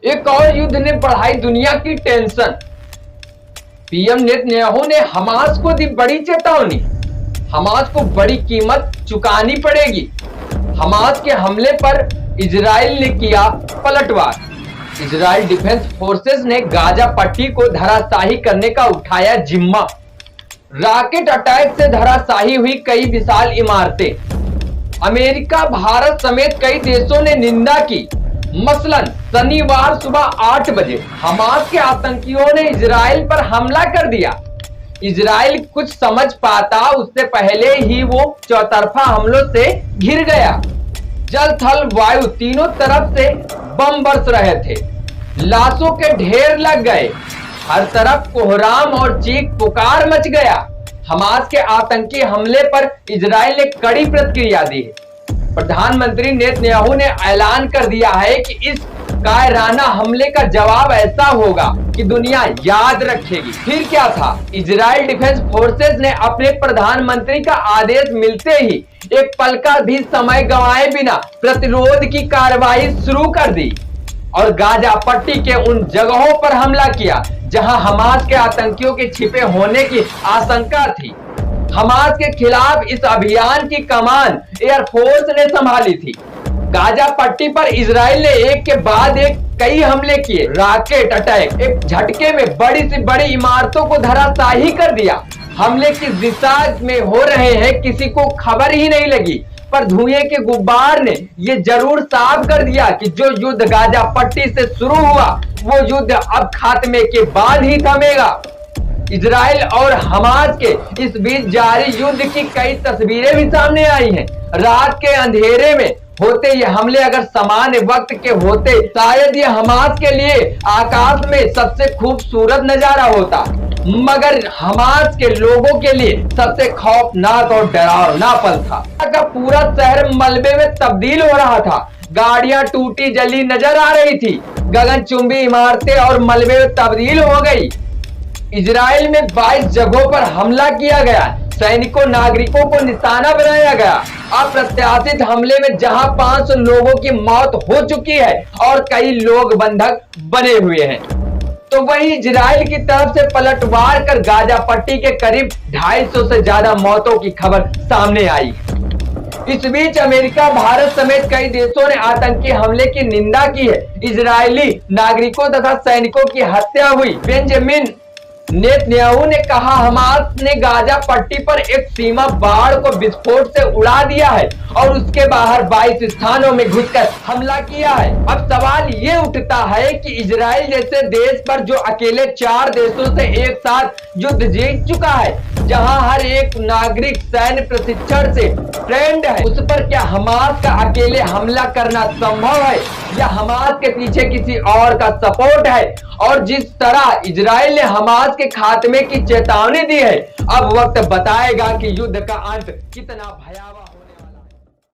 एक और युद्ध ने बढ़ाई दुनिया की टेंशन। पीएम नेतन्याहू ने हमास को दी बड़ी चेतावनी। हमास को बड़ी कीमत चुकानी पड़ेगी। हमास के हमले पर इजराइल ने किया पलटवार। इजराइल डिफेंस फोर्सेस ने गाजा पट्टी को धराशाही करने का उठाया जिम्मा। रॉकेट अटैक से धराशाही हुई कई विशाल इमारतें। अमेरिका, भारत समेत कई देशों ने निंदा की। मसलन शनिवार सुबह 8 बजे हमास के आतंकियों ने इजराइल पर हमला कर दिया। इजराइल कुछ समझ पाता उससे पहले ही वो चौतरफा हमलों से घिर गया। जल, थल, वायु तीनों तरफ से बम बरस रहे थे। लाशों के ढेर लग गए। हर तरफ कोहराम और चीख पुकार मच गया। हमास के आतंकी हमले पर इजराइल ने कड़ी प्रतिक्रिया दी है। प्रधानमंत्री नेतन्याहू ने ऐलान कर दिया है कि इस कायराना हमले का जवाब ऐसा होगा कि दुनिया याद रखेगी। फिर क्या था, इजराइल डिफेंस फोर्सेस ने अपने प्रधानमंत्री का आदेश मिलते ही एक पल का भी समय गंवाए बिना प्रतिरोध की कार्रवाई शुरू कर दी और गाजा पट्टी के उन जगहों पर हमला किया जहां हमास के आतंकियों के छिपे होने की आशंका थी। हमास के खिलाफ इस अभियान की कमान एयरफोर्स ने संभाली थी। गाजा पट्टी पर इजराइल ने एक के बाद एक कई हमले किए। रॉकेट अटैक एक झटके में बड़ी से बड़ी इमारतों को धराशाही कर दिया। हमले किस दिशा में हो रहे हैं किसी को खबर ही नहीं लगी, पर धुएं के गुब्बार ने यह जरूर साफ कर दिया कि जो युद्ध गाजा पट्टी से शुरू हुआ वो युद्ध अब खात्मे के बाद ही थमेगा। इजराइल और हमास के इस बीच जारी युद्ध की कई तस्वीरें भी सामने आई हैं। रात के अंधेरे में होते ये हमले अगर सामान्य वक्त के होते शायद ये हमास के लिए आकाश में सबसे खूबसूरत नजारा होता, मगर हमास के लोगों के लिए सबसे खौफनाक और डरावना पल था। पूरा शहर मलबे में तब्दील हो रहा था। गाड़ियां टूटी जली नजर आ रही थी। गगनचुंबी इमारतें और मलबे में तब्दील हो गई। इजराइल में 22 जगहों पर हमला किया गया। सैनिकों, नागरिकों को निशाना बनाया गया। अप्रत्याशित हमले में जहां 500 लोगों की मौत हो चुकी है और कई लोग बंधक बने हुए हैं, तो वहीं इजराइल की तरफ से पलटवार कर गाजा पट्टी के करीब 250 से ज्यादा मौतों की खबर सामने आई। इस बीच अमेरिका, भारत समेत कई देशों ने आतंकी हमले की निंदा की है। इजरायली नागरिकों तथा सैनिकों की हत्या हुई। बेंजामिन नेतन्याहू ने कहा हमास ने गाजा पट्टी पर एक सीमा बाढ़ को विस्फोट से उड़ा दिया है और उसके बाहर 22 स्थानों में घुसकर हमला किया है। अब सवाल ये उठता है कि इजराइल जैसे देश पर जो अकेले 4 देशों से एक साथ युद्ध जीत चुका है, जहां हर एक नागरिक सैन्य प्रशिक्षण से ट्रेंड है, उस पर क्या हमास का अकेले हमला करना संभव है या हमास के पीछे किसी और का सपोर्ट है? और जिस तरह इजराइल ने हमास के खात्मे की चेतावनी दी है, अब वक्त बताएगा कि युद्ध का अंत कितना भयावह